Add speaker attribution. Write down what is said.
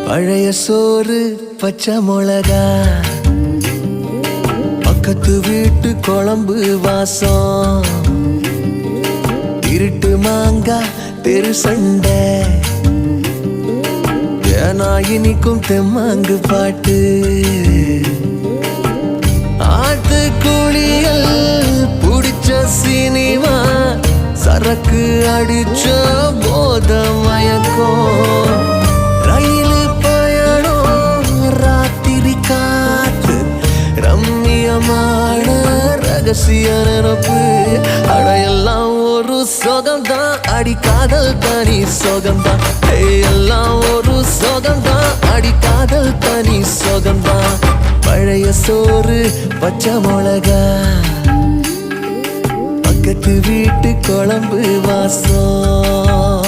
Speaker 1: பழைய சோறு பச்சை மிளகா, பக்கத்து வீட்டு குழம்பு வாசம், இருட்டு மாங்கா தெரு சண்டை, ஏனா இனிக்கும் தெம்மாங்கு பாட்டு, ஆட்டு குளியல் புடிச்ச சினிமா, சரக்கு அடிச்ச போத மயக்கம், ரயிலு பயணம் ராத்திரி காத்து, ரம்மியமான ரகசிய நினப்பு, அடையெல்லாம் ஒரு சோகம்தான், அடி காதல் தனி சோகம்தான், எல்லாம் ஒரு சோகம்தான், அடி காதல் தனி சோகம்தான். பழைய சோறு பச்சை மிளகா, பக்கத்து வீட்டு குழம்பு வாசம்.